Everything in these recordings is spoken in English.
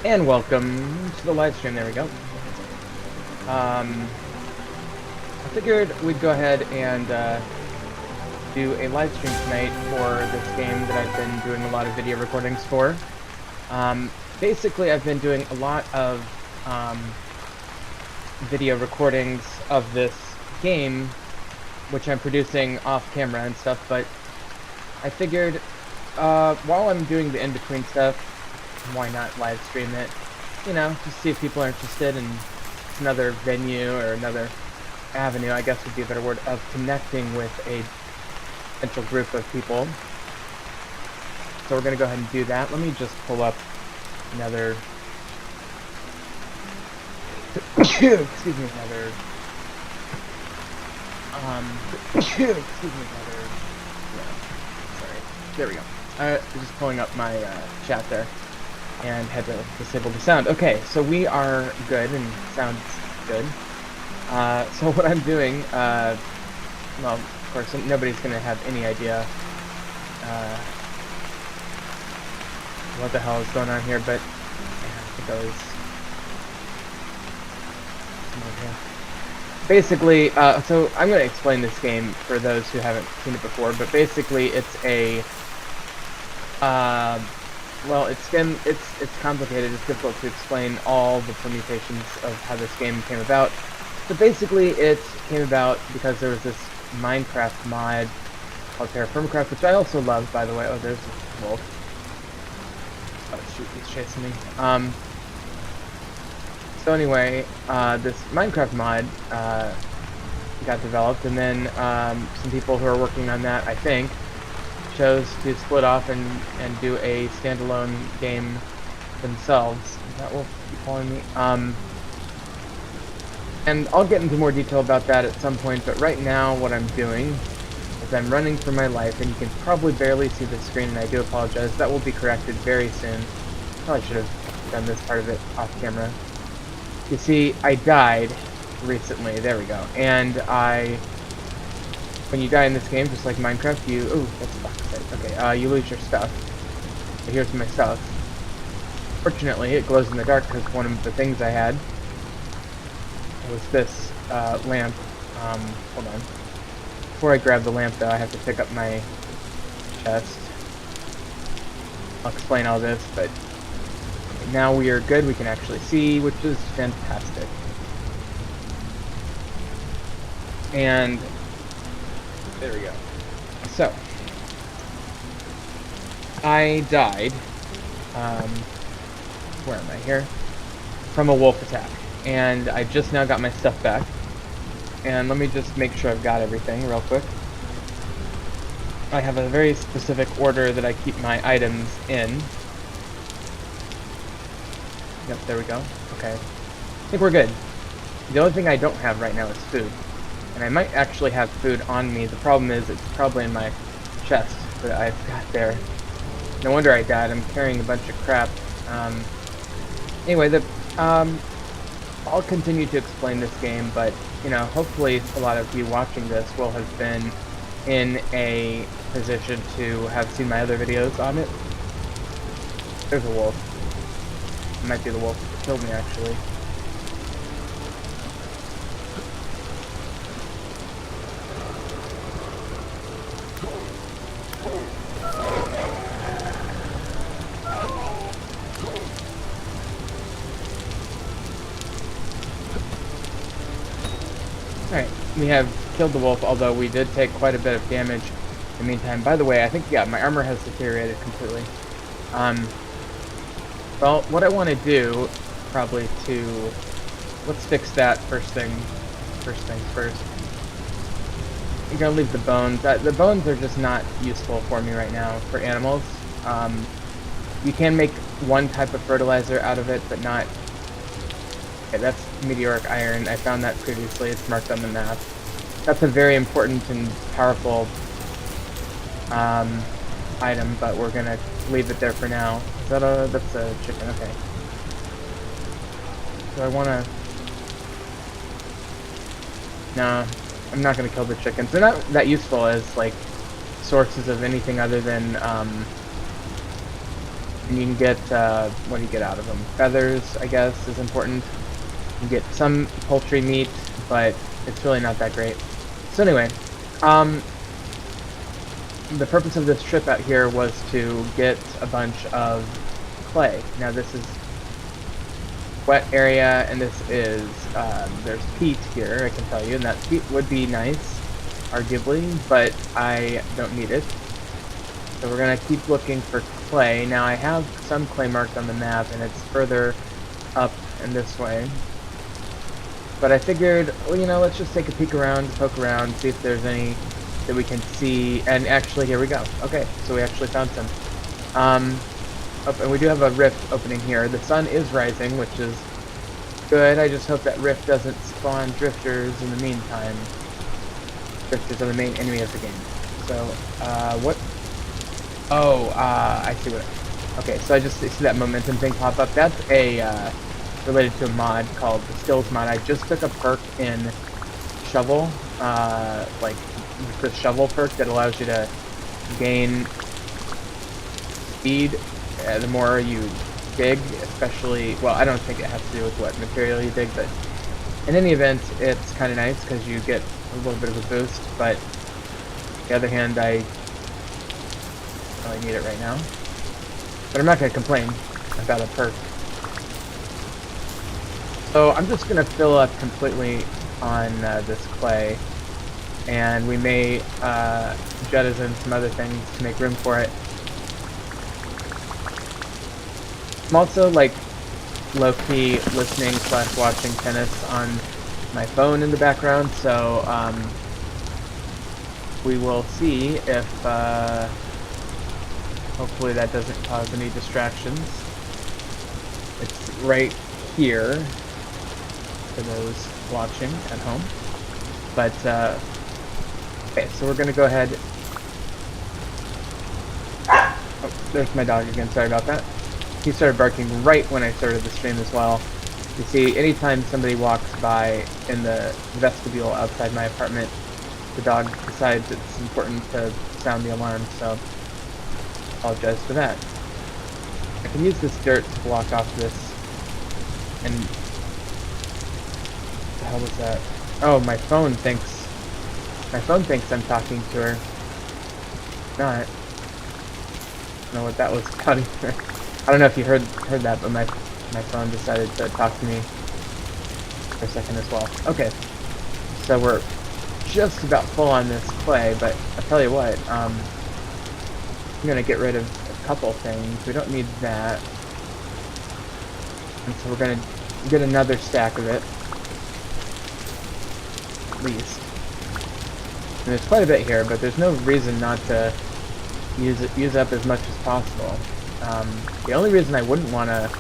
And welcome to the live stream. There we go. I figured we'd go ahead and do a live stream tonight for this game that I've been doing a lot of video recordings for. Basically, I've been doing a lot of video recordings of this game, which I'm producing off camera and stuff, but I figured while I'm doing the in-between stuff, why not live stream it? You know, just see if people are interested in another venue or another avenue, I guess would be a better word, of connecting with a potential group of people. So we're going to go ahead and do that. Let me just pull up another... excuse me, another... excuse me, another... Yeah, sorry. There we go. Just pulling up my chat there. And had to disable the sound. Okay, so we are good and sounds good. So what I'm doing, well, of course, nobody's going to have any idea what the hell is going on here, but I think I was... Basically, so I'm going to explain this game for those who haven't seen it before, but basically it's a... well, it's complicated. It's difficult to explain all the permutations of how this game came about. But basically, it came about because there was this Minecraft mod called Terraformacraft, which I also love, by the way. Oh, there's a wolf. Oh shoot, he's chasing me. So anyway, this Minecraft mod got developed, and then some people who are working on that, I think, chose to split off and do a standalone game themselves. That will keep following me. And I'll get into more detail about that at some point, but right now what I'm doing is I'm running for my life, and you can probably barely see the screen, and I do apologize. That will be corrected very soon. Probably should have done this part of it off camera. You see, I died recently. There we go. And when you die in this game, just like Minecraft, you... Ooh, that's fucking okay, you lose your stuff. So here's my stuff. Fortunately, it glows in the dark because one of the things I had was this lamp. Hold on. Before I grab the lamp, though, I have to pick up my chest. I'll explain all this, but now we are good. We can actually see, which is fantastic. And there we go. So, I died, where am I here? From a wolf attack. And I just now got my stuff back. And let me just make sure I've got everything real quick. I have a very specific order that I keep my items in. Yep, there we go. Okay. I think we're good. The only thing I don't have right now is food. And I might actually have food on me. The problem is it's probably in my chest that I've got there. No wonder I died. I'm carrying a bunch of crap. Anyway, I'll continue to explain this game, but, you know, hopefully a lot of you watching this will have been in a position to have seen my other videos on it. There's a wolf. It might be the wolf that killed me, actually. Alright, we have killed the wolf, although we did take quite a bit of damage in the meantime. By the way, I think, yeah, my armor has deteriorated completely. Well, what I want to do, probably let's fix that first things first. I'm gonna leave the bones. The bones are just not useful for me right now, for animals. You can make one type of fertilizer out of it, but not... Okay, that's meteoric iron. I found that previously. It's marked on the map. That's a very important and powerful item, but we're gonna leave it there for now. Is that that's a chicken, okay. So I wanna... No, I'm not gonna kill the chickens. They're not that useful as, like, sources of anything other than, And you can get, what do you get out of them? Feathers, I guess, is important. You get some poultry meat, but it's really not that great. So anyway, the purpose of this trip out here was to get a bunch of clay. Now this is wet area, and this is, there's peat here, I can tell you, and that peat would be nice, arguably, but I don't need it. So we're going to keep looking for clay. Now I have some clay marked on the map, and it's further up and this way. But I figured, well, you know, let's just take a peek around, poke around, see if there's any that we can see. And actually, here we go. Okay, so we actually found some. Oh, and we do have a rift opening here. The sun is rising, which is good. I just hope that rift doesn't spawn drifters in the meantime. Drifters are the main enemy of the game. So, what? Oh, I see what. Okay, so I just see that momentum thing pop up. That's a related to a mod called the Skills mod. I just took a perk in Shovel, like the Shovel perk that allows you to gain speed the more you dig, especially, well, I don't think it has to do with what material you dig, but in any event, it's kind of nice because you get a little bit of a boost, but on the other hand, I really need it right now. But I'm not going to complain about a perk. So I'm just going to fill up completely on this clay, and we may jettison some other things to make room for it. I'm also like low-key listening / watching tennis on my phone in the background, so we will see if hopefully that doesn't cause any distractions. It's right here for those watching at home. But okay, so we're gonna go ahead. Oh, there's my dog again, sorry about that. He started barking right when I started the stream as well. You see, anytime somebody walks by in the vestibule outside my apartment, the dog decides it's important to sound the alarm, so apologize for that. I can use this dirt to block off this, and what the hell was that? Oh, my phone thinks I'm talking to her. Not. I don't know what that was about either. I don't know if you heard that, but my phone decided to talk to me for a second as well. Okay, so we're just about full on this clay, but I'll tell you what, I'm gonna get rid of a couple things. We don't need that, and so we're gonna get another stack of it, at least. And there's quite a bit here, but there's no reason not to use up as much as possible. The only reason I wouldn't want to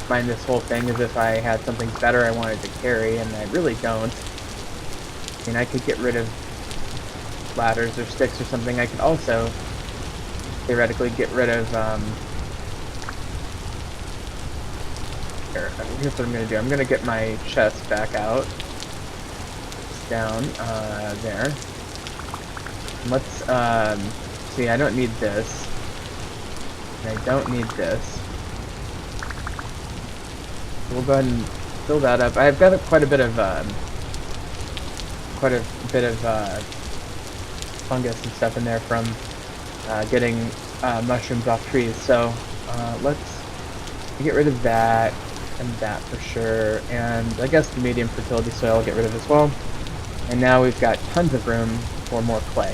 mine this whole thing is if I had something better I wanted to carry, and I really don't. I mean, I could get rid of ladders or sticks or something. I could also theoretically get rid of, here's what I'm going to do. I'm going to get my chest back out. It's down, there. Let's, see, I don't need this. And I don't need this. We'll go ahead and fill that up. I've got quite a bit of fungus and stuff in there from getting mushrooms off trees. So let's get rid of that and that for sure. And I guess the medium fertility soil I'll get rid of as well. And now we've got tons of room for more clay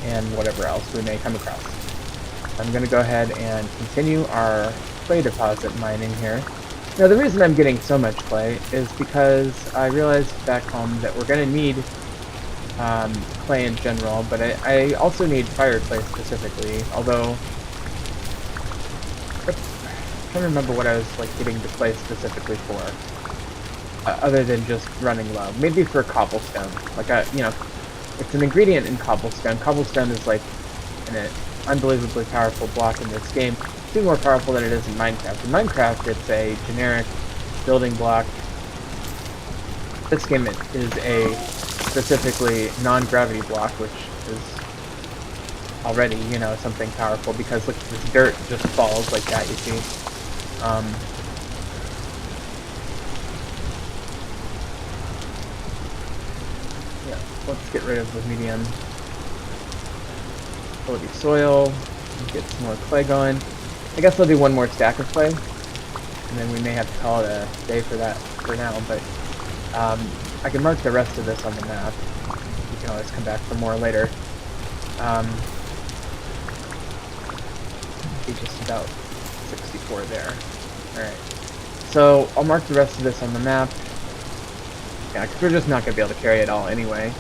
and whatever else we may come across. I'm going to go ahead and continue our clay deposit mining here. Now the reason I'm getting so much clay is because I realized back home that we're going to need clay in general, but I also need fire clay specifically, although I'm trying to remember what I was like getting the clay specifically for, other than just running low. Maybe for cobblestone, like you know, it's an ingredient in cobblestone. Cobblestone is like an unbelievably powerful block in this game. It's even more powerful than it is in Minecraft. In Minecraft, it's a generic building block. This game is a specifically non-gravity block, which is already, you know, something powerful, because look, this dirt just falls like that, you see. Yeah, let's get rid of the medium quality soil, get some more clay going. I guess I'll do one more stack of clay, and then we may have to call it a day for that for now, but I can mark the rest of this on the map. You can always come back for more later. Be just about 64 there. Alright. So, I'll mark the rest of this on the map. Yeah, because we're just not going to be able to carry it all anyway.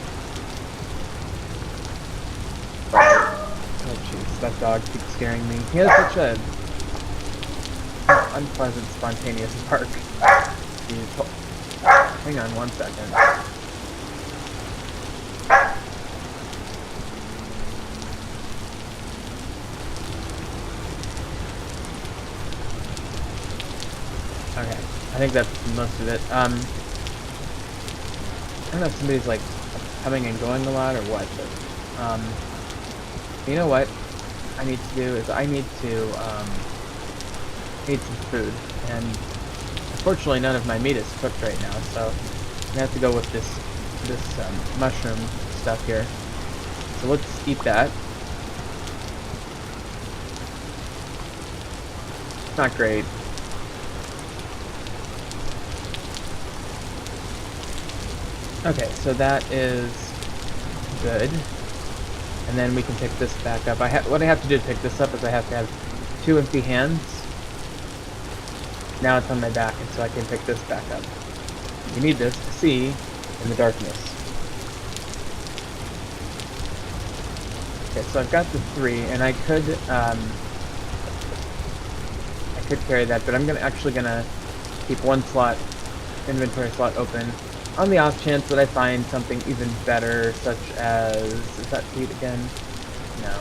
Oh jeez, that dog keeps scaring me. He has such a unpleasant, spontaneous bark. Jeez. Hang on one second. Okay, I think that's most of it. I don't know if somebody's like coming and going a lot or what, but you know what I need to do is I need to eat some food, and unfortunately none of my meat is cooked right now, so I'm gonna have to go with this mushroom stuff here. So let's eat that. It's not great. Okay, so that is good. And then we can pick this back up. What I have to do to pick this up is I have to have 2 empty hands. Now it's on my back, and so I can pick this back up. You need this to see in the darkness. Okay, so I've got the 3, and I could carry that, but I'm actually gonna keep one inventory slot open, on the off chance that I find something even better, such as, is that peat again? No.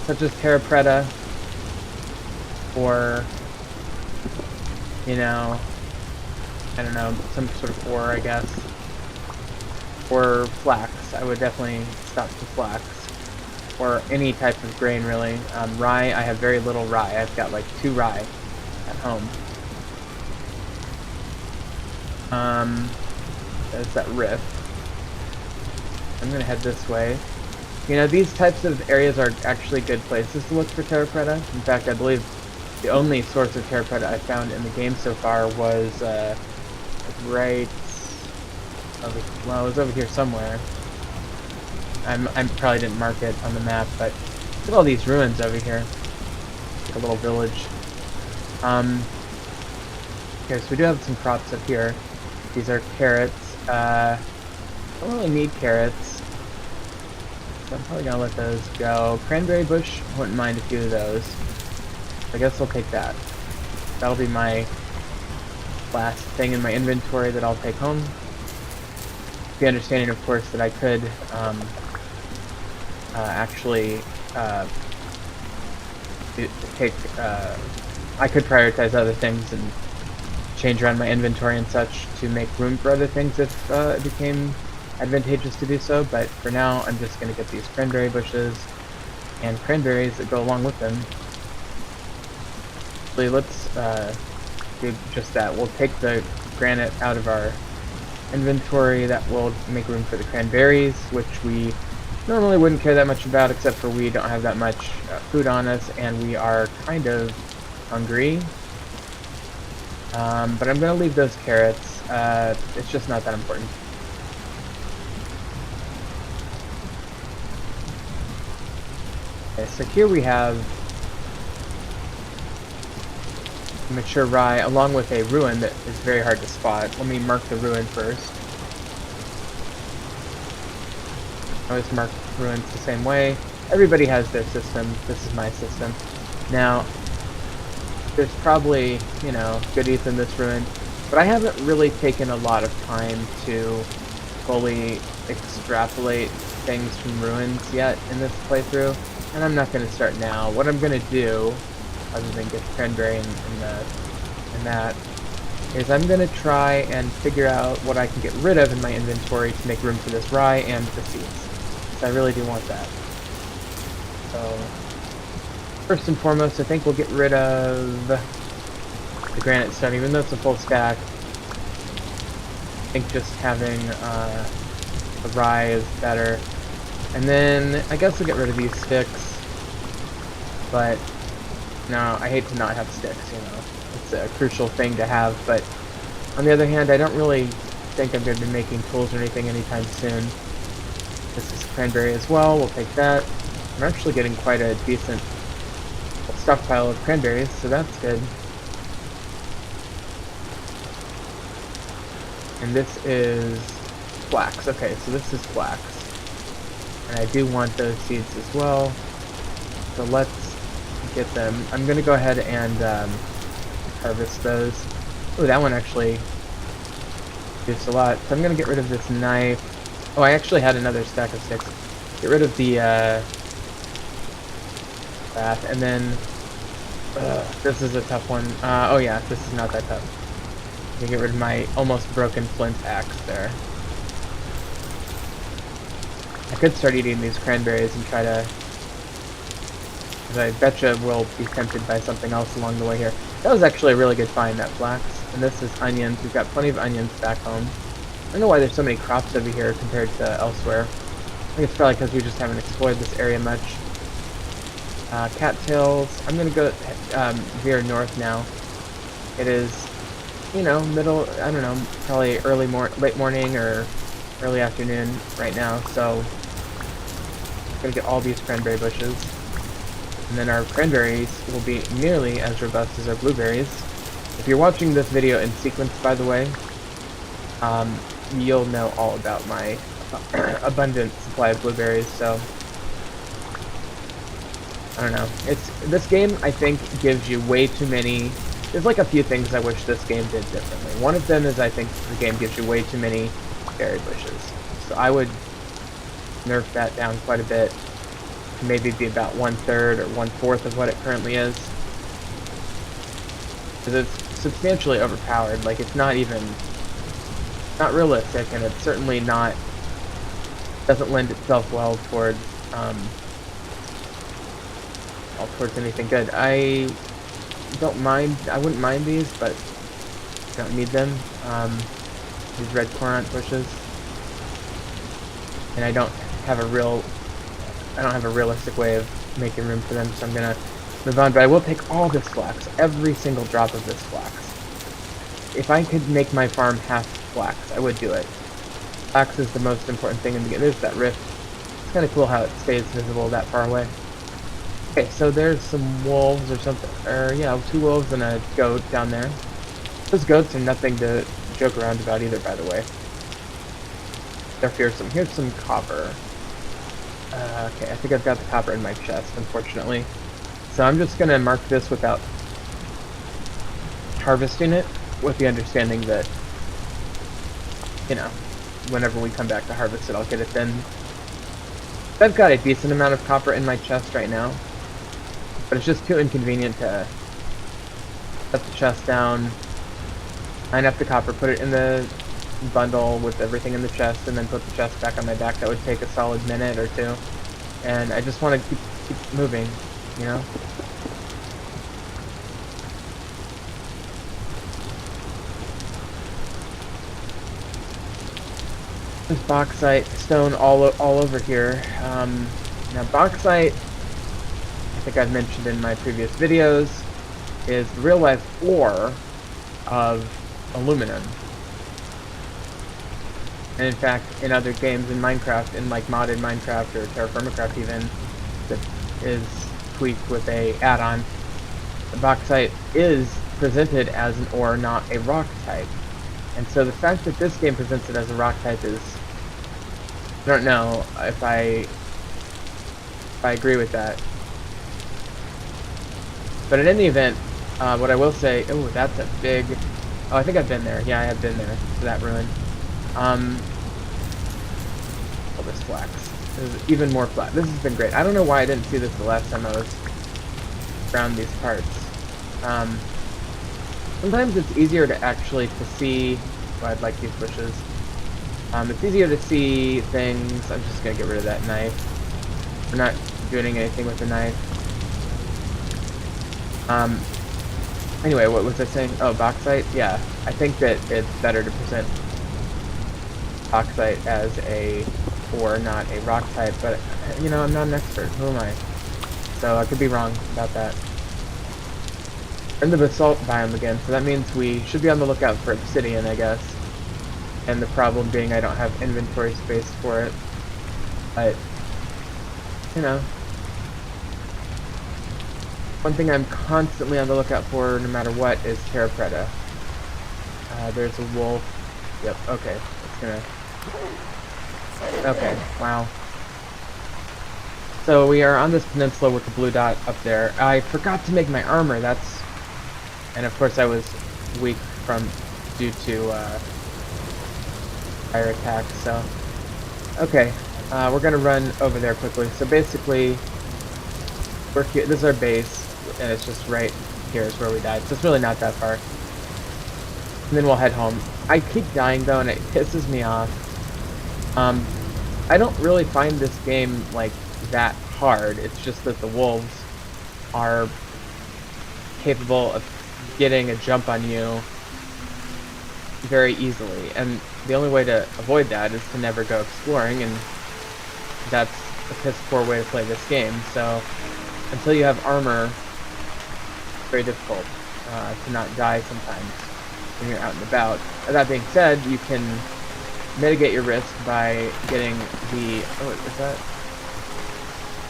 Such as Terra Preta, or, you know, I don't know, some sort of ore, I guess. Or flax. I would definitely stop for flax. Or any type of grain, really. Rye, I have very little rye. I've got like 2 rye at home. There's that rift. I'm gonna head this way. You know, these types of areas are actually good places to look for Terra Preta. In fact, I believe the only source of Terra Preta I found in the game so far was right over, well, it was over here somewhere. I probably didn't mark it on the map, but look at all these ruins over here. Like a little village. Okay, so we do have some crops up here. These are carrots. I don't really need carrots, so I'm probably gonna let those go. Cranberry bush, I wouldn't mind a few of those. I guess I'll take that. That'll be my last thing in my inventory that I'll take home. The understanding, of course, that I could actually I could prioritize other things and change around my inventory and such to make room for other things if it became advantageous to do so, but for now I'm just going to get these cranberry bushes and cranberries that go along with them. So let's do just that. We'll take the granite out of our inventory. That will make room for the cranberries, which we normally wouldn't care that much about, except for we don't have that much food on us and we are kind of hungry. But I'm going to leave those carrots. It's just not that important. Okay, so here we have mature rye along with a ruin that is very hard to spot. Let me mark the ruin first. I always mark ruins the same way. Everybody has their system. This is my system. Now, there's probably, you know, goodies in this ruin, but I haven't really taken a lot of time to fully extrapolate things from ruins yet in this playthrough, and I'm not going to start now. What I'm going to do, other than get the cranberry and that, is I'm going to try and figure out what I can get rid of in my inventory to make room for this rye and the seeds. So I really do want that. So, first and foremost, I think we'll get rid of the granite stone, even though it's a full stack. I think just having a rye is better. And then, I guess we'll get rid of these sticks. But, no, I hate to not have sticks, you know. It's a crucial thing to have, but on the other hand, I don't really think I'm going to be making tools or anything anytime soon. This is cranberry as well, we'll take that. I'm actually getting quite a decent stockpile of cranberries, so that's good. And this is flax. Okay, so this is flax. And I do want those seeds as well. So let's get them. I'm going to go ahead and harvest those. Oh, that one actually produced a lot. So I'm going to get rid of this knife. Oh, I actually had another stack of sticks. Get rid of the that, and then this is a tough one. Oh yeah, this is not that tough. I'm gonna get rid of my almost broken flint axe there. I could start eating these cranberries and try to, because I betcha we'll be tempted by something else along the way here. That was actually a really good find, that flax. And this is onions. We've got plenty of onions back home. I don't know why there's so many crops over here compared to elsewhere. I think it's probably because we just haven't explored this area much. Cattails. I'm gonna go veer north now. It is, you know, middle, I don't know, probably late morning or early afternoon right now, so I'm gonna get all these cranberry bushes. And then our cranberries will be nearly as robust as our blueberries. If you're watching this video in sequence, by the way, you'll know all about my abundant supply of blueberries, so I don't know. This game, I think, gives you way too many. There's like a few things I wish this game did differently. One of them is I think the game gives you way too many berry bushes. So I would nerf that down quite a bit. Maybe be about 1/3 or 1/4 of what it currently is. Because it's substantially overpowered. Like, it's not even not realistic, and it's certainly not doesn't lend itself well towards towards anything good. I wouldn't mind these, but don't need them. These red corant bushes, and I don't have a realistic way of making room for them, so I'm gonna move on. But I will take all this flax, every single drop of this flax. If I could make my farm half flax, I would do it. Flax is the most important thing in the game. There's that rift. It's kind of cool how it stays visible that far away. Okay, so there's some wolves or something, or yeah, 2 wolves and a goat down there. Those goats are nothing to joke around about either, by the way. They're fearsome. Here's some copper. Okay, I think I've got the copper in my chest, unfortunately. So I'm just gonna mark this without harvesting it, with the understanding that, you know, whenever we come back to harvest it, I'll get it then. I've got a decent amount of copper in my chest right now, but it's just too inconvenient to set the chest down, line up the copper, put it in the bundle with everything in the chest, and then put the chest back on my back. That would take a solid minute or two, and I just want to keep moving, you know? There's bauxite, stone all over here. Now bauxite, I think I've mentioned in my previous videos, is the real life ore of aluminum. And in fact, in other games in Minecraft, in like modded Minecraft or Terraformacraft even, that is tweaked with a add-on, the bauxite is presented as an ore, not a rock type. And so the fact that this game presents it as a rock type is, I don't know if I agree with that. But in any event, what I will say, oh, that's a big, oh, I think I've been there. Yeah, I have been there to that ruin. Oh, this flax. This is even more flat. This has been great. I don't know why I didn't see this the last time I was around these parts. Sometimes it's easier to actually see, oh, I'd like these bushes. It's easier to see things. I'm just gonna get rid of that knife. We're not doing anything with the knife. Anyway, what was I saying? Oh, bauxite? Yeah, I think that it's better to present bauxite as a ore, not a rock type, but, you know, I'm not an expert. Who am I? So I could be wrong about that. We're in the basalt biome again, so that means we should be on the lookout for obsidian, I guess. And the problem being I don't have inventory space for it. But, you know. One thing I'm constantly on the lookout for, no matter what, is Terra Preta. There's a wolf. Yep, okay. It's gonna... Okay, wow. So we are on this peninsula with the blue dot up there. I forgot to make my armor, that's... And of course I was weak due to fire attacks, so... Okay, we're gonna run over there quickly. So basically, we're here, this is our base, and it's just right here is where we died. So it's really not that far. And then we'll head home. I keep dying though, and it pisses me off. I don't really find this game, like, that hard. It's just that the wolves are capable of getting a jump on you very easily, and the only way to avoid that is to never go exploring, and that's a piss poor way to play this game. So until you have armor, it's very difficult to not die sometimes when you're out and about. That being said, you can mitigate your risk by getting the... Oh, is that?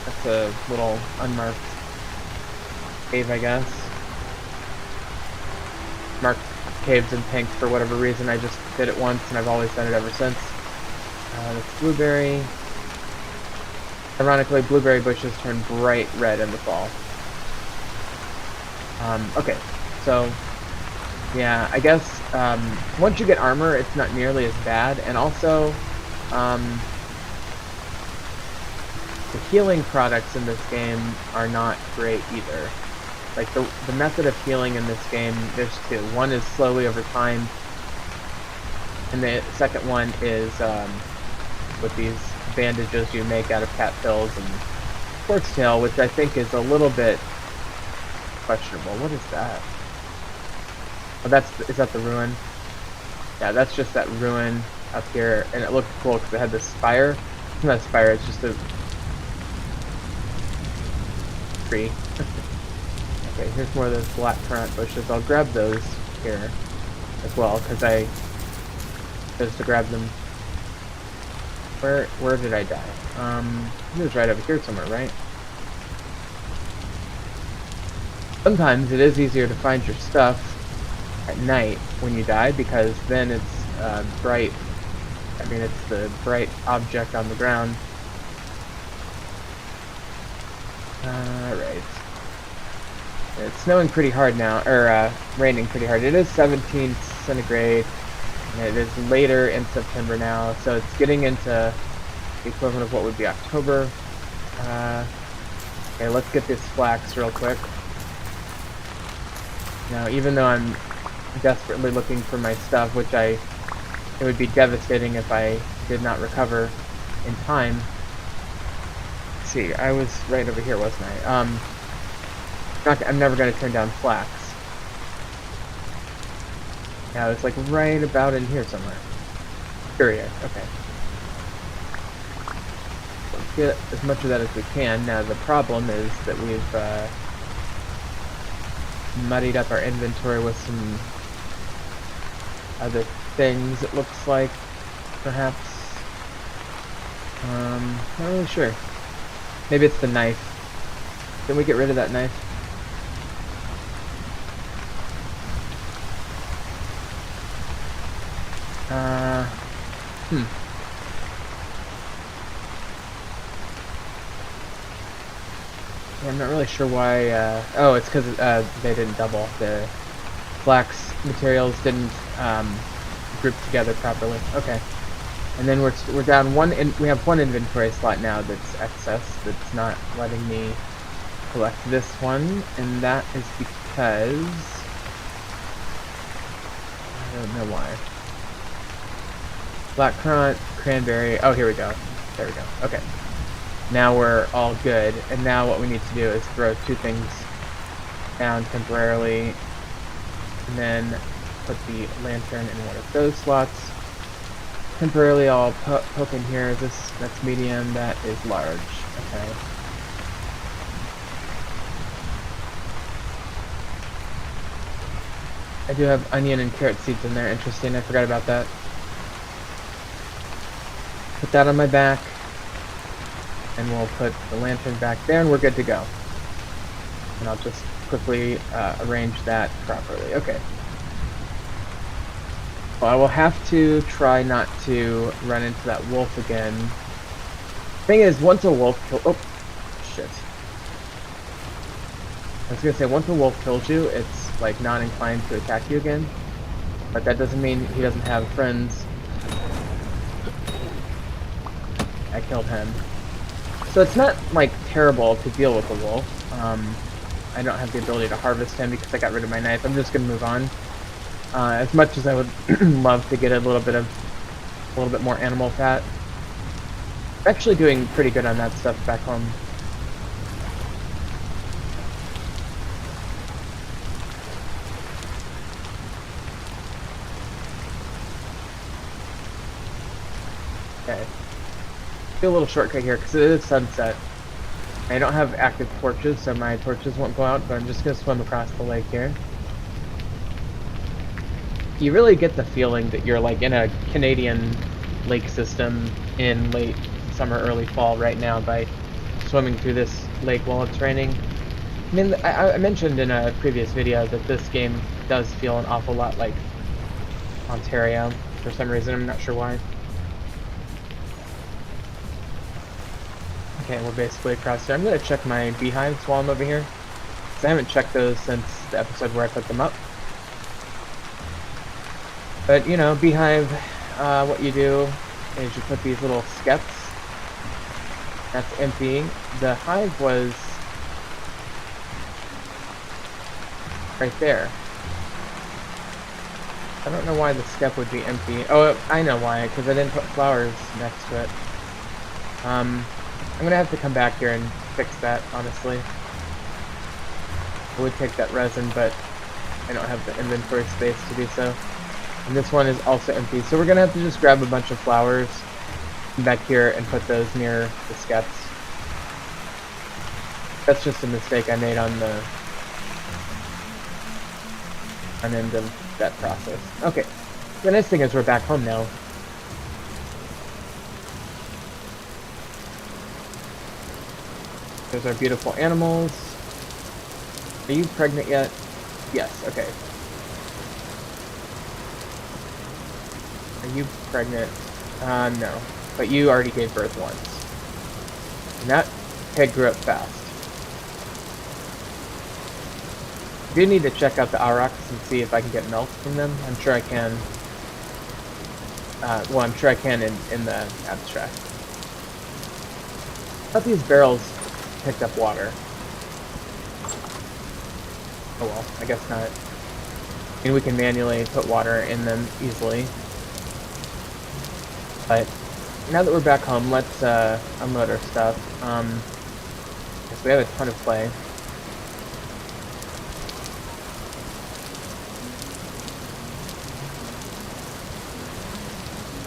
That's a little unmarked cave, I guess. Marked caves in pink for whatever reason. I just did it once, and I've always done it ever since. That's blueberry. Ironically, blueberry bushes turn bright red in the fall. Okay, so... Yeah, I guess once you get armor, it's not nearly as bad, and also the healing products in this game are not great either. Like, the method of healing in this game, there's two. One is slowly over time, and the second one is with these bandages you make out of cat pills and quartz tail, which I think is a little bit questionable. What is that? Oh, is that the ruin? Yeah, that's just that ruin up here, and it looked cool because it had this spire. It's not a spire, it's just a tree. Okay, here's more of those black currant bushes. I'll grab those here as well, because I chose to grab them. Where did I die? It was right over here somewhere, right? Sometimes it is easier to find your stuff at night when you die, because then it's bright. I mean, it's the bright object on the ground. Alright. It's snowing pretty hard now, or raining pretty hard. It is 17 centigrade, and it is later in September now, so it's getting into the equivalent of what would be October. Okay, let's get this flax real quick. Now, even though I'm desperately looking for my stuff, which it would be devastating if I did not recover in time. Let's see, I was right over here, wasn't I? I'm never going to turn down flax. Yeah, it's like right about in here somewhere. Curious, okay. Let's get as much of that as we can. Now, the problem is that we've muddied up our inventory with some other things, it looks like, perhaps. Not really sure. Maybe it's the knife. Can we get rid of that knife? Yeah, I'm not really sure why, oh, it's because they didn't double. The flax materials didn't group together properly. Okay. And then we're down one, we have one inventory slot now that's excess, that's not letting me collect this one, and that is because I don't know why. Black currant, cranberry. Oh, here we go. There we go. Okay. Now we're all good, and now what we need to do is throw 2 things down temporarily, and then put the lantern in one of those slots. Temporarily I'll poke in here. That's medium, that is large. Okay. I do have onion and carrot seeds in there. Interesting, I forgot about that. Put that on my back, and we'll put the lantern back there, and we're good to go. And I'll just quickly arrange that properly. Okay. Well, I will have to try not to run into that wolf again. Thing is, once a wolf oh, shit. I was gonna say, once a wolf kills you, it's like not inclined to attack you again. But that doesn't mean he doesn't have friends. I killed him. So it's not like terrible to deal with the wolf. I don't have the ability to harvest him because I got rid of my knife. I'm just gonna move on. As much as I would love to get a little bit more animal fat. I'm actually doing pretty good on that stuff back home. Okay. Do a little shortcut here because it is sunset. I don't have active torches, so my torches won't go out, but I'm just gonna swim across the lake here. You really get the feeling that you're like in a Canadian lake system in late summer, early fall right now by swimming through this lake while it's raining. I mean, I mentioned in a previous video that this game does feel an awful lot like Ontario for some reason. I'm not sure why. Okay, we're basically across here. I'm going to check my beehives while I'm over here, because I haven't checked those since the episode where I put them up. But, you know, beehive, what you do is you put these little skeps. That's empty. The hive was right there. I don't know why the skep would be empty. Oh, I know why, because I didn't put flowers next to it. I'm gonna have to come back here and fix that, honestly. I would take that resin, but I don't have the inventory space to do so. And this one is also empty, so we're gonna have to just grab a bunch of flowers back here and put those near the skeps. That's just a mistake I made on the end of that process. Okay, the nice thing is we're back home now. There's our beautiful animals. Are you pregnant yet? Yes, okay. Are you pregnant? No. But you already gave birth once. And that pig grew up fast. I do need to check out the aurochs and see if I can get milk from them. I'm sure I can. Well, I'm sure I can in the abstract. I thought these barrels picked up water. Oh well, I guess not. I mean, we can manually put water in them easily. But now that we're back home, let's unload our stuff. Because we have a ton of clay.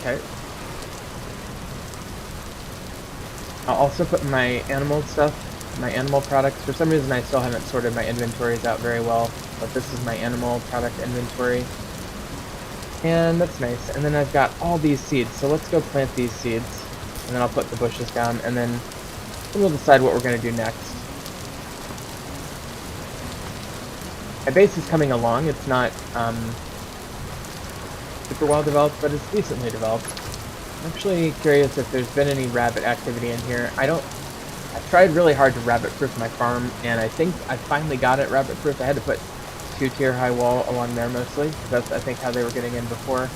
Okay. I'll also put my animal stuff, my animal products. For some reason I still haven't sorted my inventories out very well, but this is my animal product inventory. And that's nice. And then I've got all these seeds, so let's go plant these seeds. And then I'll put the bushes down, and then we'll decide what we're going to do next. My base is coming along. It's not super well developed, but it's decently developed. I'm actually curious if there's been any rabbit activity in here. I've tried really hard to rabbit-proof my farm, and I think I finally got it rabbit-proof. I had to put 2-tier high wall along there mostly, because that's, I think, how they were getting in before.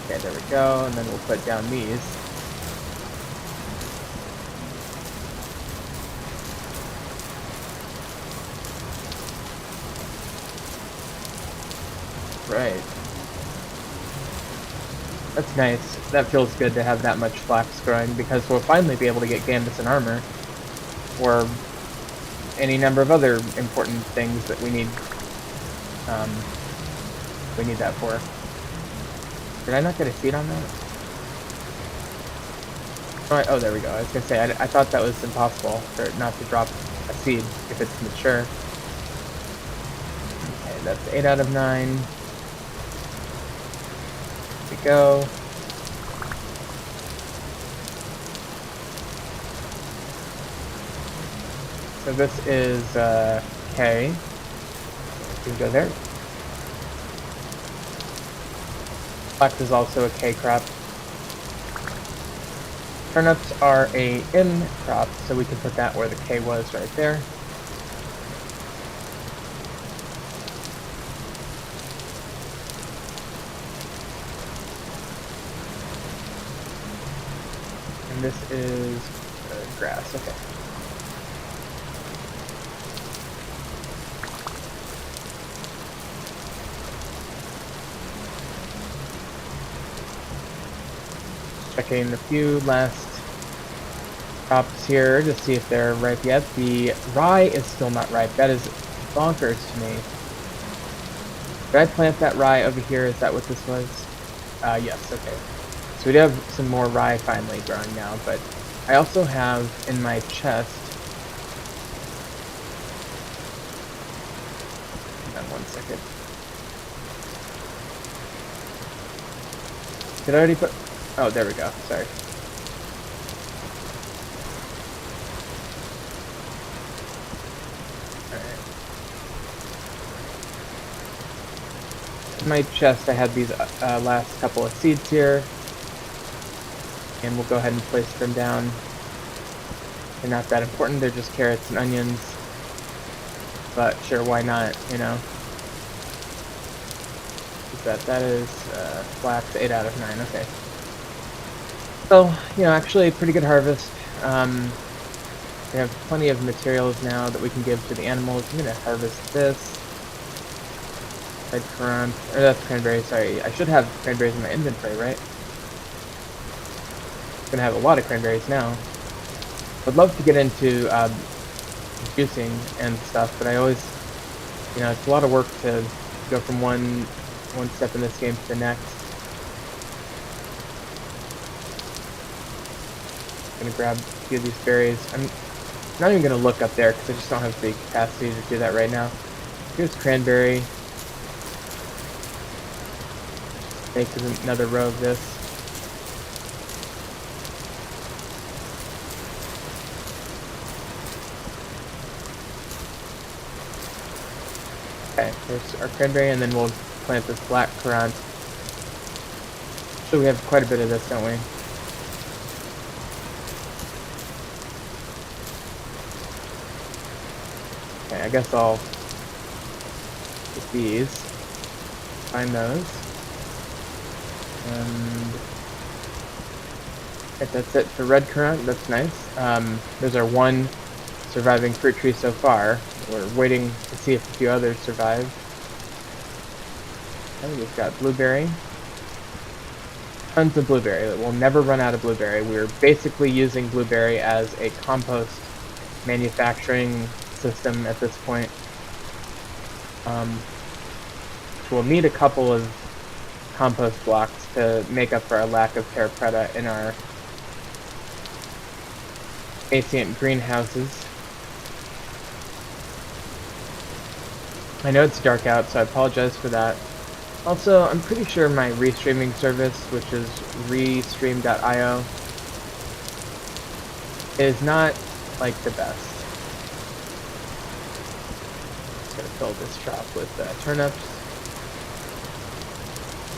Okay, there we go, and then we'll put down these. Right. That's nice. That feels good to have that much flax growing, because we'll finally be able to get Gambeson armor, or any number of other important things that um, we need that for. Did I not get a seed on that? Oh, there we go. I was gonna say, I thought that was impossible for it not to drop a seed if it's mature. Okay, that's 8 out of 9. Here we go. So this is K. You can go there. Flax is also a K crop. Turnips are a M crop, so we can put that where the K was right there. And this is grass, okay. Checking a few last crops here to see if they're ripe yet. The rye is still not ripe. That is bonkers to me. Did I plant that rye over here? Is that what this was? Yes, okay. So we do have some more rye finally growing now, but I also have in my chest... Hold on 1 second. Did I already put... Oh, there we go. Sorry. Alright. In my chest, I had these last couple of seeds here. And we'll go ahead and place them down. They're not that important. They're just carrots and onions. But sure, why not, you know? That is flax, 8 out of 9. Okay. So, you know, actually a pretty good harvest. We have plenty of materials now that we can give to the animals. I'm going to harvest this. Red currant, or that's cranberry, sorry. I should have cranberries in my inventory, right? I'm going to have a lot of cranberries now. I'd love to get into juicing and stuff, but I always, you know, it's a lot of work to go from one step in this game to the next. Gonna grab a few of these berries. I'm not even gonna look up there because I just don't have the capacity to do that right now. Here's cranberry. Make another row of this. Okay, there's our cranberry, and then we'll plant this black currant. So we have quite a bit of this, don't we? Okay, I guess I'll get these, find those, and that's it for red currant. That's nice. There's our one surviving fruit tree so far. We're waiting to see if a few others survive. Okay, we've got blueberry. Tons of blueberry. We'll never run out of blueberry. We're basically using blueberry as a compost manufacturing system at this point. We'll need a couple of compost blocks to make up for our lack of Terra Preta in our Ascent greenhouses. I know it's dark out, so I apologize for that. Also, I'm pretty sure my restreaming service, which is restream.io, is not, like, the best. Just gonna fill this shop with turnips.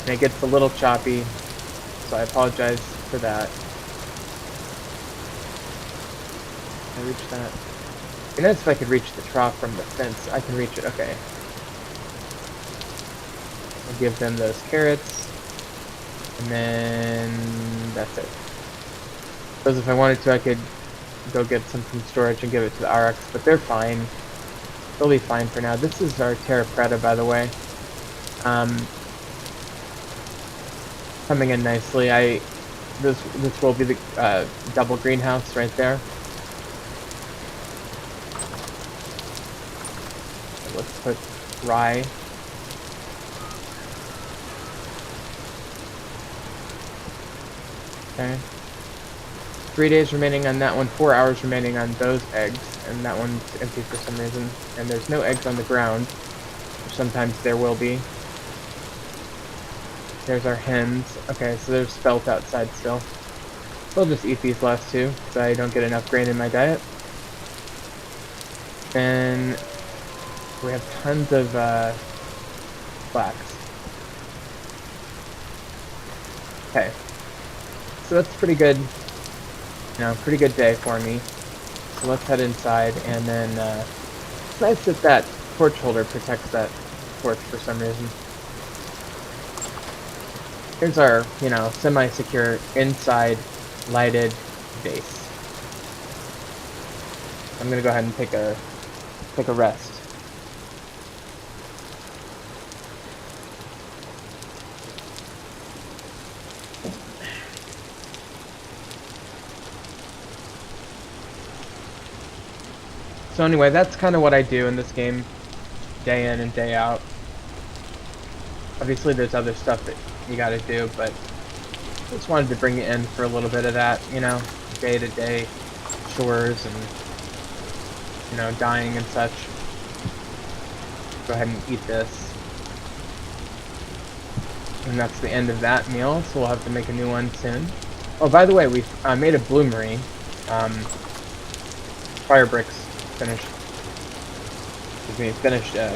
And it gets a little choppy, so I apologize for that. Can I reach that? It'd be nice if I could reach the trough from the fence. I can reach it, okay. I'll give them those carrots, and then that's it. Because if I wanted to, I could go get some from storage and give it to the RX, but they're fine. They'll be fine for now. This is our Terra Preta, by the way. coming in nicely. This will be the double greenhouse right there. Let's put rye. Okay. 3 days remaining on that one, 4 hours remaining on those eggs, and that one's empty for some reason. And there's no eggs on the ground, which sometimes there will be. There's our hens. Okay, so there's spelt outside still. We'll just eat these last two, because I don't get enough grain in my diet. Then we have tons of flax. Okay, so that's pretty good. Pretty good day for me. So let's head inside, and then it's nice that that torch holder protects that torch for some reason. Here's our, semi-secure inside lighted base. I'm gonna go ahead and take a rest. So anyway, that's kind of what I do in this game, day in and day out. Obviously there's other stuff that you gotta do, but just wanted to bring you in for a little bit of that, day-to-day chores and, dying and such. Go ahead and eat this. And that's the end of that meal, so we'll have to make a new one soon. Oh, by the way, we made a bloomery. Fire bricks finished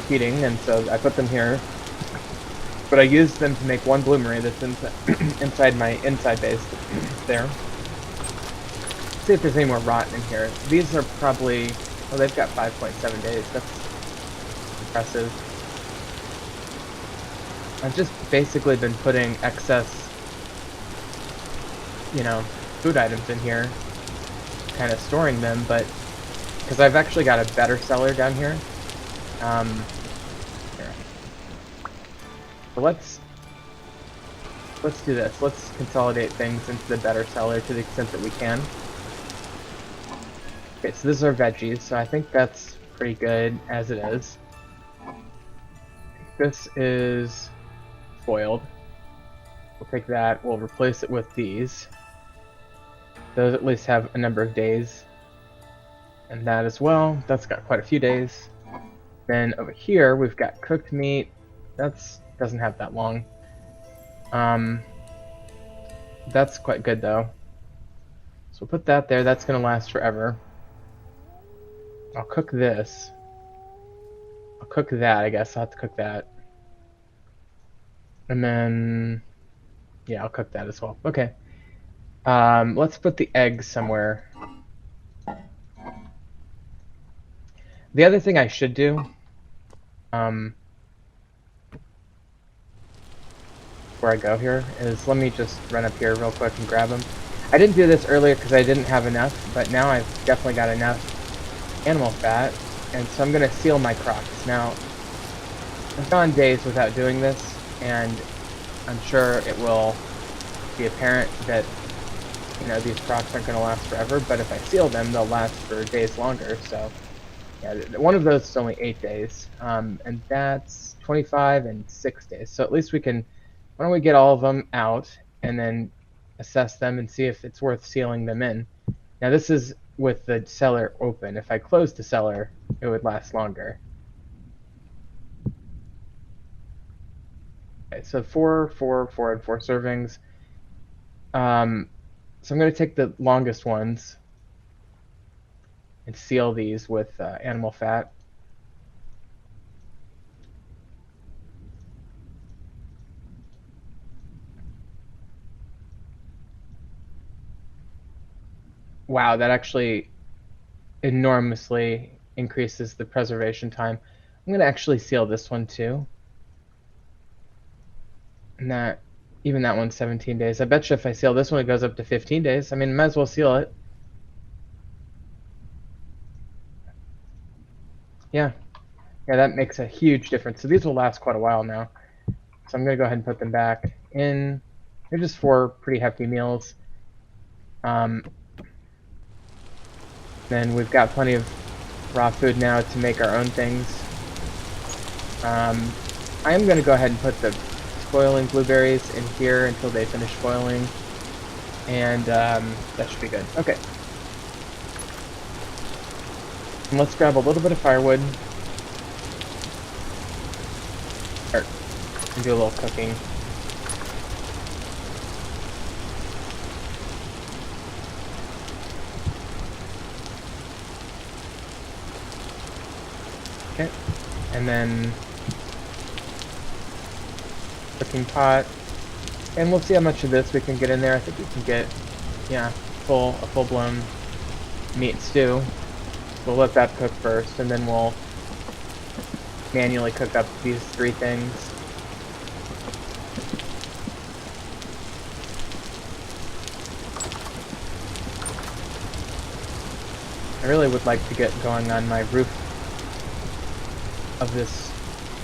heating, and so I put them here. But I used them to make one bloomery that's inside my inside base there. See if there's any more rot in here. These are probably, well, they've got 5.7 days. That's impressive. I've just basically been putting excess, food items in here, kind of storing them, but because I've actually got a better cellar down here. Here. So let's do this. Let's consolidate things into the better cellar to the extent that we can. Okay, so this is our veggies, so I think that's pretty good as it is. This is foiled. We'll take that, we'll replace it with these. Those at least have a number of days. And that as well, that's got quite a few days. Then over here, we've got cooked meat. That's doesn't have that long. That's quite good though. So we'll put that there, that's gonna last forever. I'll cook this. I'll cook that, I guess. I'll have to cook that. And then, yeah, I'll cook that as well. Okay. Let's put the eggs somewhere. The other thing I should do, before I go here, is let me just run up here real quick and grab them. I didn't do this earlier because I didn't have enough, but now I've definitely got enough animal fat, and so I'm going to seal my crops. Now, I've gone days without doing this, and I'm sure it will be apparent that, these crops aren't going to last forever, but if I seal them, they'll last for days longer, so... Yeah, one of those is only 8 days, and that's 25 and 6 days. So at least we can, why don't we get all of them out and then assess them and see if it's worth sealing them in. Now this is with the cellar open. If I close the cellar, it would last longer. Okay, so 4, 4, 4, and 4 servings. So I'm going to take the longest ones and seal these with animal fat. Wow, that actually enormously increases the preservation time. I'm going to actually seal this one too. And even that one's 17 days. I bet you if I seal this one, it goes up to 15 days. I mean, might as well seal it. Yeah, that makes a huge difference. So these will last quite a while now. So I'm going to go ahead and put them back in. They're just 4 pretty hefty meals. Then we've got plenty of raw food now to make our own things. I am going to go ahead and put the spoiling blueberries in here until they finish spoiling, and that should be good. Okay. And let's grab a little bit of firewood, and do a little cooking. Okay, and then cooking pot, and we'll see how much of this we can get in there. I think we can get, yeah, a full-blown meat stew. We'll let that cook first, and then we'll manually cook up these 3 things. I really would like to get going on my roof of this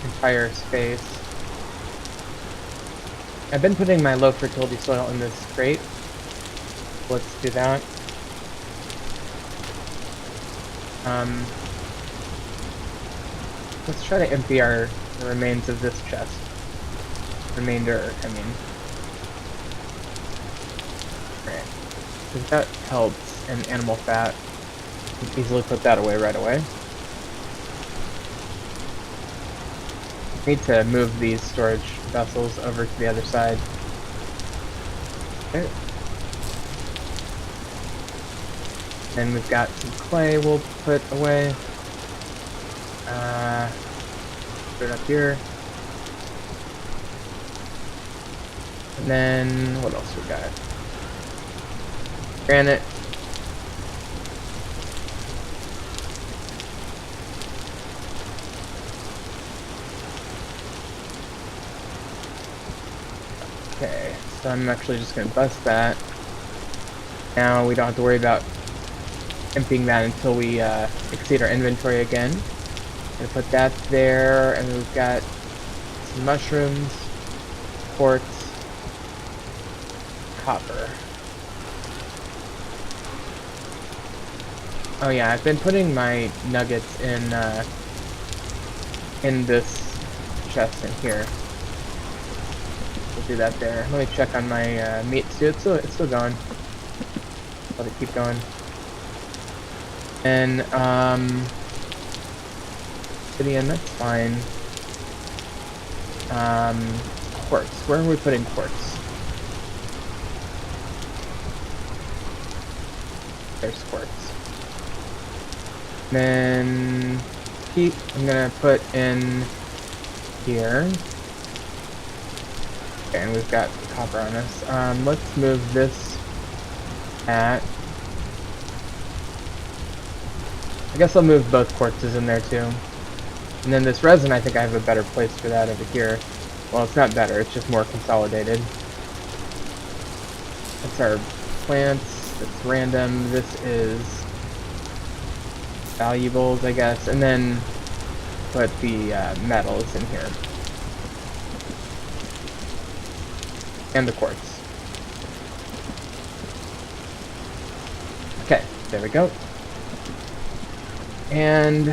entire space. I've been putting my low fertility soil in this crate. Let's do that. Let's try to empty the remains of this chest. Remainder, I mean. Right. We've got pelts and animal fat. We can easily put that away right away. Need to move these storage vessels over to the other side. Okay. And we've got some clay we'll put away. Put it up here. And then, what else we got? Granite. Okay, so I'm actually just going to bust that. Now we don't have to worry about emptying that until we exceed our inventory again. Gonna put that there, and we've got some mushrooms, quartz, copper. Oh yeah, I've been putting my nuggets in this chest in here. We'll do that there. Let me check on my meat stew. It's still going. Let it keep going. And obsidian, that's fine. Quartz. Where are we putting quartz? There's quartz. Then heat, I'm gonna put in here. Okay, and we've got copper on us. Let's move this at. I guess I'll move both quartzes in there too. And then this resin, I think I have a better place for that over here. Well, it's not better, it's just more consolidated. That's our plants, that's random, this is valuables, I guess, and then put the metals in here. And the quartz. Okay, there we go. And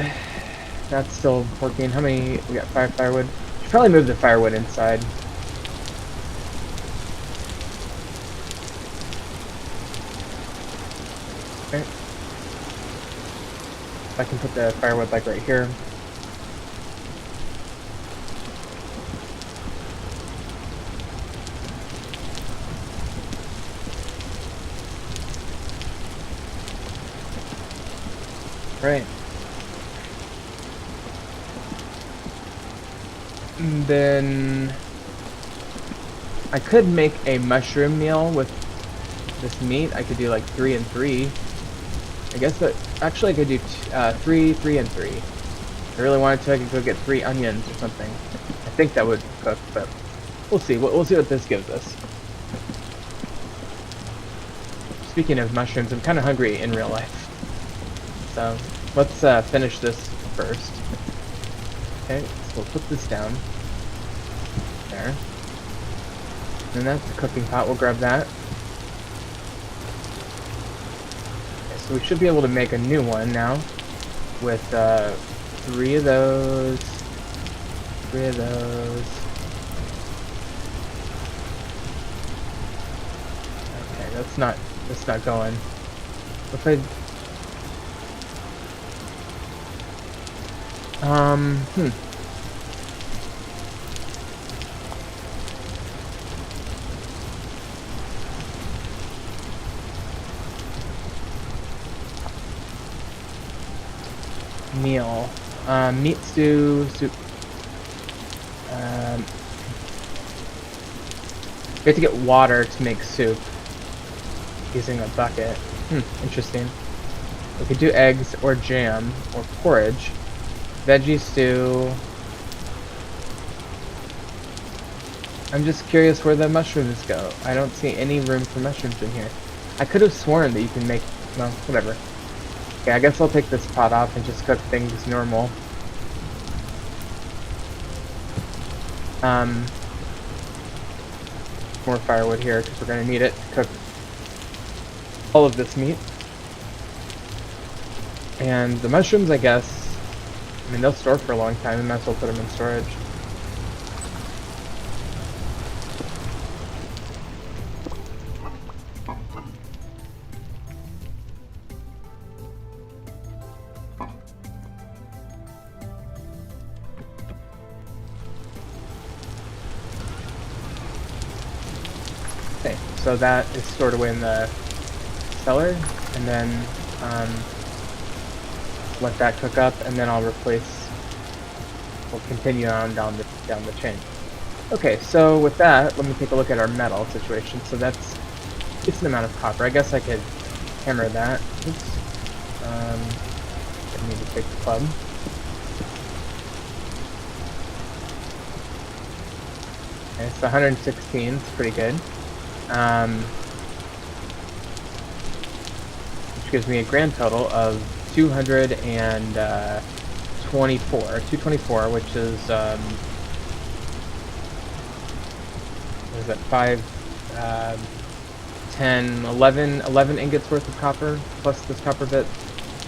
that's still working. How many? We got 5 firewood. Should probably move the firewood inside. Okay. I can put the firewood like right here. Right. And then I could make a mushroom meal with this meat. I could do like 3 and 3. I guess that actually I could do 3, 3, and 3. If I really wanted to, I could go get 3 onions or something. I think that would cook, but we'll see. We'll see what this gives us. Speaking of mushrooms, I'm kind of hungry in real life. So let's finish this first. Okay, so we'll put this down there. And that's the cooking pot, we'll grab that. Okay, so we should be able to make a new one now with 3 of those, 3 of those. Okay, that's not going. If I meal. Meat stew, soup. We have to get water to make soup using a bucket. Interesting. We could do eggs or jam or porridge. Veggie stew. I'm just curious where the mushrooms go. I don't see any room for mushrooms in here. I could have sworn that you can make... well, whatever. Okay, I guess I'll take this pot off and just cook things normal. More firewood here, because we're going to need it to cook all of this meat. And the mushrooms, I guess, I mean, they'll store for a long time. We might as well put them in storage. Okay, so that is stored away in the cellar, and then let that cook up, and then I'll replace. We'll continue on down the chain. Okay, so with that, let me take a look at our metal situation. So that's a decent amount of copper. I guess I could hammer that. Oops. I need to take the club. Okay, so 116 is pretty good. Which gives me a grand total of 224, which is what is that, 5, 10, 11 ingots worth of copper, plus this copper bit,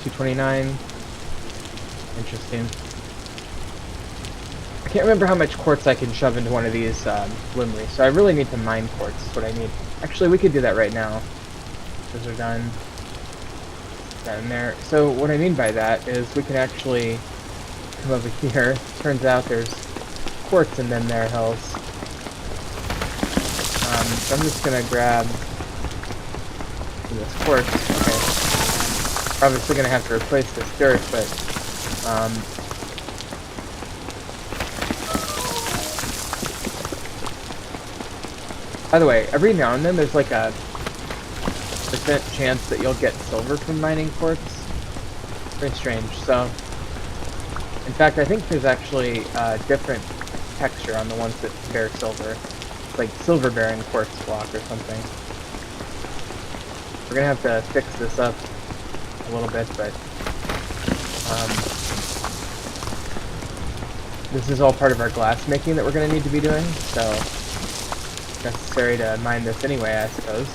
229. Interesting. I can't remember how much quartz I can shove into one of these Limley, so I really need to mine quartz, is what I need. Actually, we could do that right now. Those are done. Down there. So what I mean by that is we can actually come over here. Turns out there's quartz in them there hills. So I'm just gonna grab this quartz. Okay. Obviously gonna have to replace this dirt, but by the way, every now and then there's like a percent chance that you'll get silver from mining quartz. Very strange. So, in fact, I think there's actually a different texture on the ones that bear silver. It's like silver bearing quartz block or something. We're gonna have to fix this up a little bit, but this is all part of our glass making that we're gonna need to be doing, so necessary to mine this anyway, I suppose.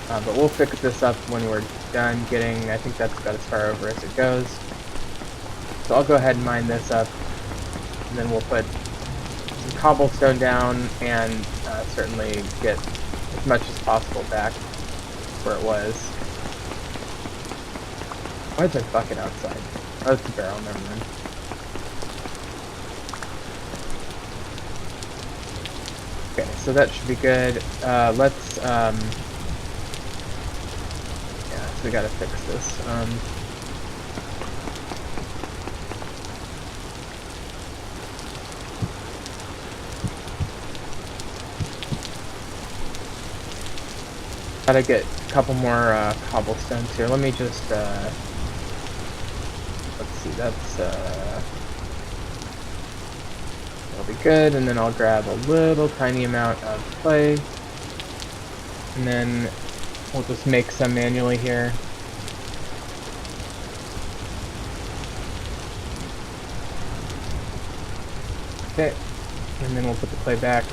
But we'll fix this up when we're done getting, I think that's about as far over as it goes. So I'll go ahead and mine this up, and then we'll put some cobblestone down and certainly get as much as possible back where it was. Why is there a bucket outside? Oh, it's a barrel, never mind. Okay, so that should be good. Let's, yeah, so we gotta fix this. Gotta get a couple more cobblestones here. Let me just, let's see, that's, that'll be good, and then I'll grab a little tiny amount of clay, and then we'll just make some manually here. Okay, and then we'll put the clay back.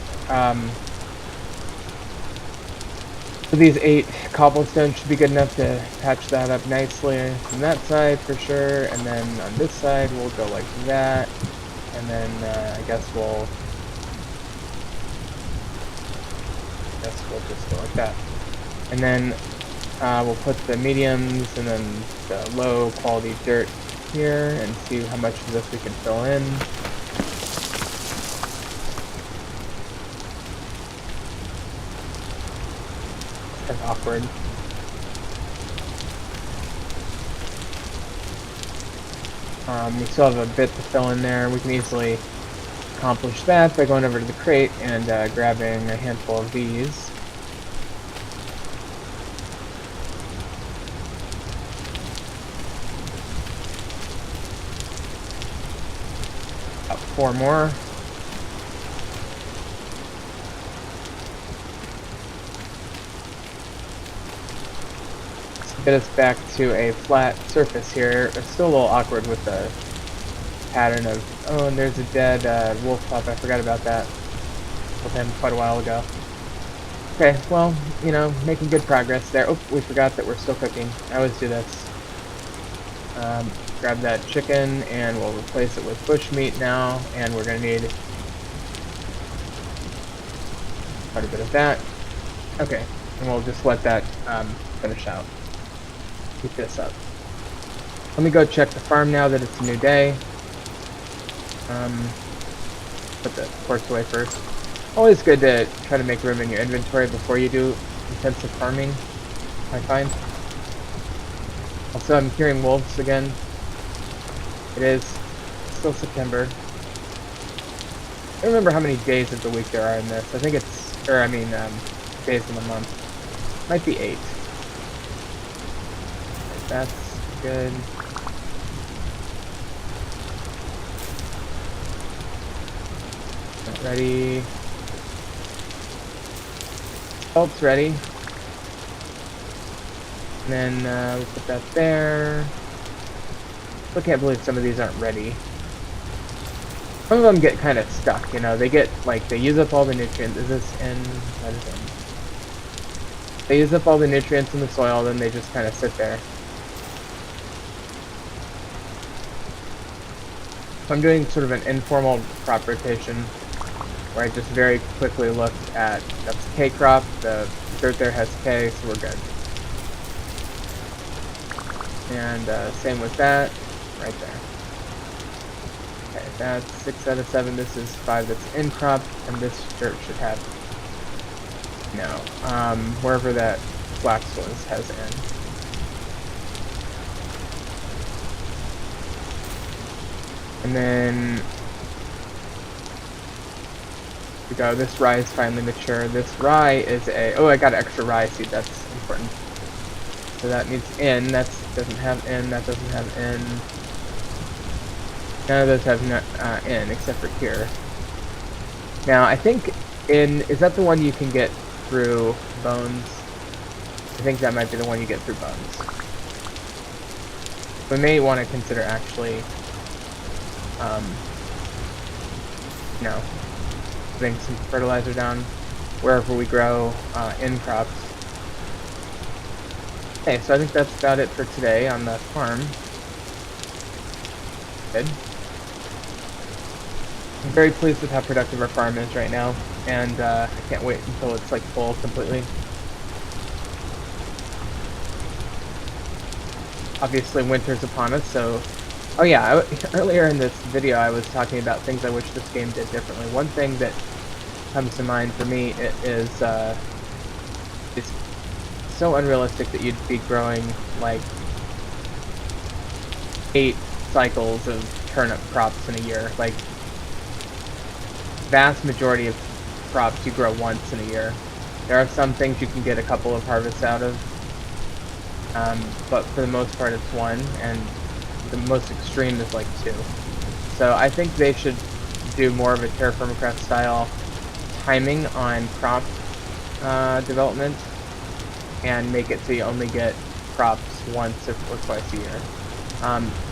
So these 8 cobblestone should be good enough to patch that up nicely from that side for sure, and then on this side we'll go like that, and then I guess we'll just go like that. And then we'll put the mediums and then the low quality dirt here and see how much of this we can fill in. Kind of awkward. We still have a bit to fill in there. We can easily accomplish that by going over to the crate and grabbing a handful of these. About 4 more. Get us back to a flat surface here. It's still a little awkward with the pattern of, oh, and there's a dead wolf pup. I forgot about that. Killed him quite a while ago. Okay, well, you know, making good progress there. Oh, we forgot that we're still cooking. I always do this. Grab that chicken and we'll replace it with bush meat now, and we're gonna need quite a bit of that. Okay, and we'll just let that finish out. Keep this up. Let me go check the farm now that it's a new day. Put the quartz away first. Always good to try to make room in your inventory before you do intensive farming, I find. Also, I'm hearing wolves again. It is still September. I don't remember how many days of the week there are in this. I think it's, or I mean, days in the month. Might be 8. That's good. Not ready. Pulp's ready. And then we'll put that there. Still can't believe some of these aren't ready. Some of them get kind of stuck, you know. They get, like, they use up all the nutrients. Is this in? That is in. They use up all the nutrients in the soil, then they just kind of sit there. So I'm doing sort of an informal crop rotation where I just very quickly looked at, that's a K crop, the dirt there has K, so we're good. And same with that, right there. Okay, that's 6 out of 7, this is 5 that's in crop, and this dirt should have, no, wherever that flax was has in. And then we go, this rye is finally mature. This rye is a, oh, I got an extra rye seed, that's important. So that needs in, that doesn't have in, that doesn't have in. None of those have in, except for here. Now, I think in, is that the one you can get through bones? I think that might be the one you get through bones. We may want to consider actually you know, putting some fertilizer down wherever we grow in crops. Okay, so I think that's about it for today on the farm. Good. I'm very pleased with how productive our farm is right now, and I can't wait until it's like full completely. Obviously winter's upon us, so oh yeah, earlier in this video I was talking about things I wish this game did differently. One thing that comes to mind for me is it's so unrealistic that you'd be growing like 8 cycles of turnip crops in a year. Like, vast majority of crops you grow once in a year. There are some things you can get a couple of harvests out of, but for the most part it's 1, and the most extreme is like 2. So I think they should do more of a Terra Firma style timing on crop development, and make it so you only get crops once or twice a year.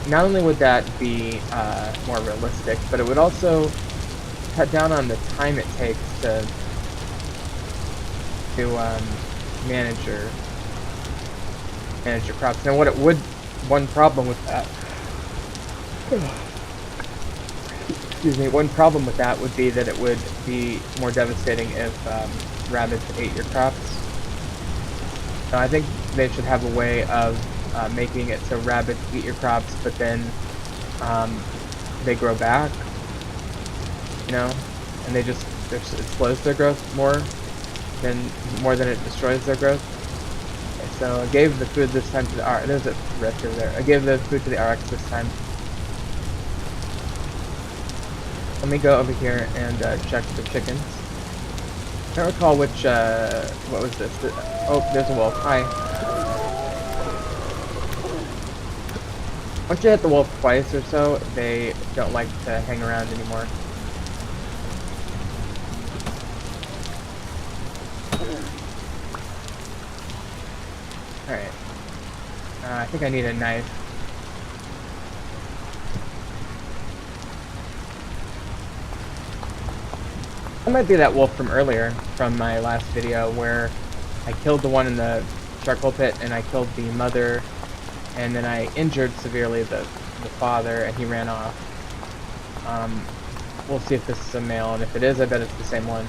Not only would that be more realistic, but it would also cut down on the time it takes to manage your crops. Now, one problem with that, excuse me, one problem with that would be that it would be more devastating if rabbits ate your crops. So I think they should have a way of making it so rabbits eat your crops, but then they grow back, you know, and it slows their growth more than it destroys their growth. Okay, so I gave the food this time to the RX. There's a rift over there. I gave the food to the RX this time. Let me go over here and check the chickens. I can't recall which, what was this? Oh, there's a wolf. Hi. Once you hit the wolf twice or so, they don't like to hang around anymore. Alright. I think I need a knife. That might be that wolf from earlier, from my last video, where I killed the one in the charcoal pit, and I killed the mother, and then I injured severely the father, and he ran off. We'll see if this is a male, and if it is, I bet it's the same one.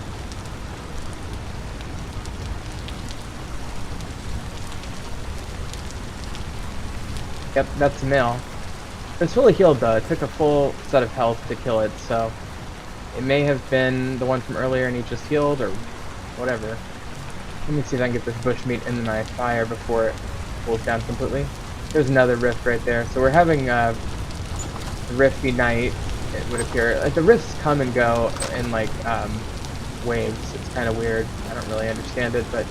Yep, that's a male. It's fully healed though. It took a full set of health to kill it, so it may have been the one from earlier and he just healed, or whatever. Let me see if I can get this bushmeat into my fire before it cools down completely. There's another rift right there. So we're having a rifty night, it would appear. Like, the rifts come and go in like waves. It's kind of weird. I don't really understand it, but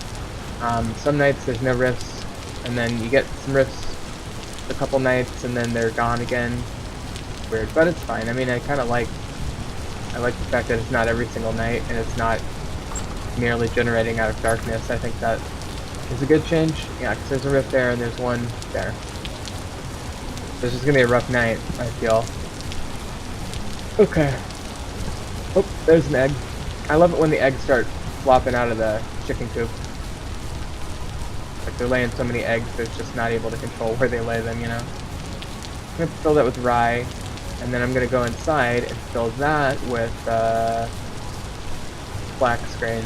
some nights there's no rifts, and then you get some rifts a couple nights, and then they're gone again. Weird, but it's fine. I mean, I like the fact that it's not every single night, and it's not merely generating out of darkness. I think that is a good change. Yeah, because there's a rift there, and there's one there. This is gonna be a rough night, I feel. Okay. Oh, there's an egg. I love it when the eggs start flopping out of the chicken coop. Like, they're laying so many eggs, they're just not able to control where they lay them, you know? I'm gonna fill that with rye, and then I'm gonna go inside and fill that with flax grain.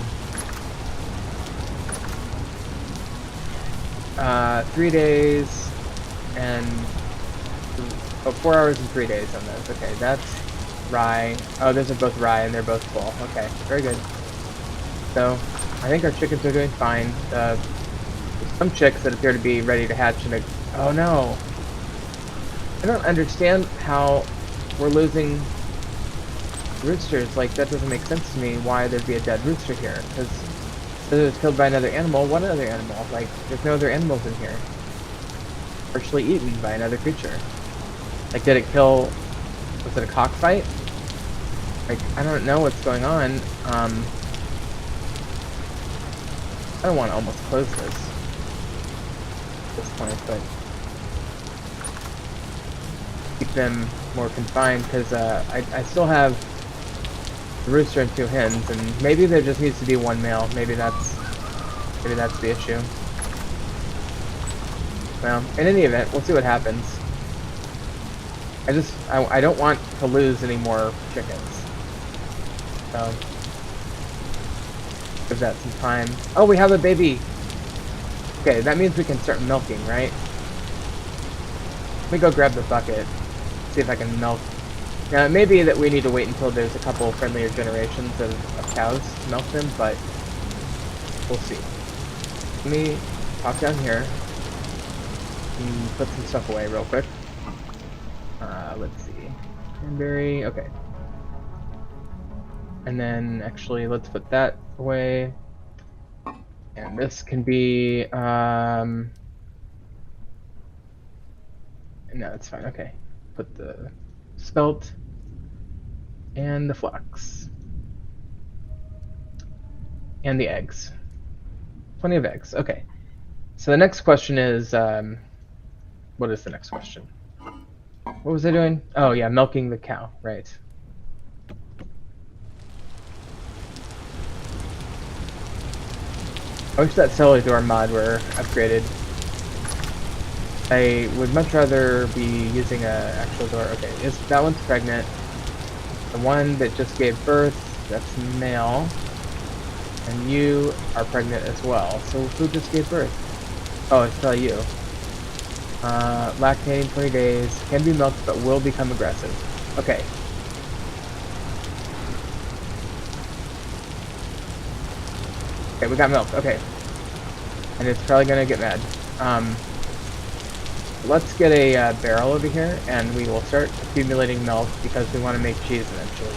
3 days and 4 hours and 3 days on those. Okay, that's rye. Oh, those are both rye and they're both full. Okay, very good. So I think our chickens are doing fine. There's some chicks that appear to be ready to hatch in a... Oh no! I don't understand how we're losing roosters. Like, that doesn't make sense to me why there'd be a dead rooster here. Because it was killed by another animal. What other animal? Like, there's no other animals in here. Partially eaten by another creature. Like, did it kill... Was it a cockfight? Like, I don't know what's going on. I don't want to almost close this at this point, but keep them more confined, because I still have the rooster and 2 hens, and maybe there just needs to be 1 male. Maybe that's the issue. Well, in any event, we'll see what happens. I don't want to lose any more chickens. So give that some time. Oh, we have a baby! Okay, that means we can start milking, right? Let me go grab the bucket, see if I can milk. Now, it may be that we need to wait until there's a couple friendlier generations of cows to milk them, but we'll see. Let me pop down here and put some stuff away real quick. Let's see. Cranberry, okay. And then, actually, let's put that away. And this can be, no, it's fine, okay. Put the spelt and the flax. And the eggs. Plenty of eggs, okay. So the next question is, what is the next question? What was I doing? Oh yeah, milking the cow, right. I wish that cellar door mod were upgraded. I would much rather be using a actual door. Okay, that one's pregnant. The one that just gave birth, that's male. And you are pregnant as well. So who just gave birth? Oh, it's probably you. Lactating 20 days, can be milked but will become aggressive. Okay. Okay, we got milk, okay. And it's probably gonna get mad. Let's get a barrel over here and we will start accumulating milk because we want to make cheese eventually.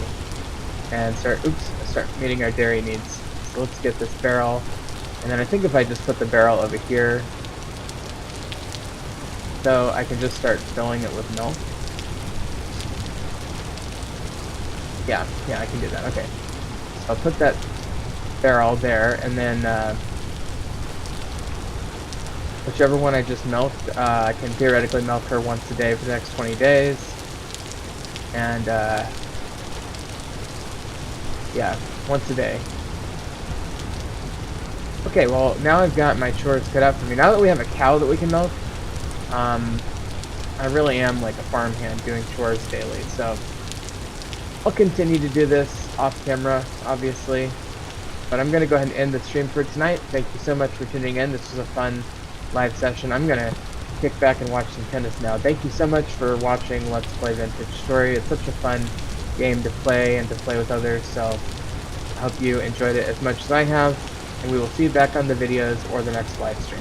And start meeting our dairy needs. So let's get this barrel. And then I think if I just put the barrel over here, so I can just start filling it with milk. Yeah, I can do that. Okay. So I'll put that barrel there, and then whichever one I just milked, I can theoretically milk her once a day for the next 20 days. And yeah, once a day. Okay, well now I've got my chores cut out for me. Now that we have a cow that we can milk, I really am like a farmhand doing chores daily, so I'll continue to do this off camera, obviously, but I'm going to go ahead and end the stream for tonight. Thank you so much for tuning in. This was a fun live session. I'm going to kick back and watch some tennis now. Thank you so much for watching Let's Play Vintage Story. It's such a fun game to play and to play with others, so I hope you enjoyed it as much as I have, and we will see you back on the videos or the next live stream.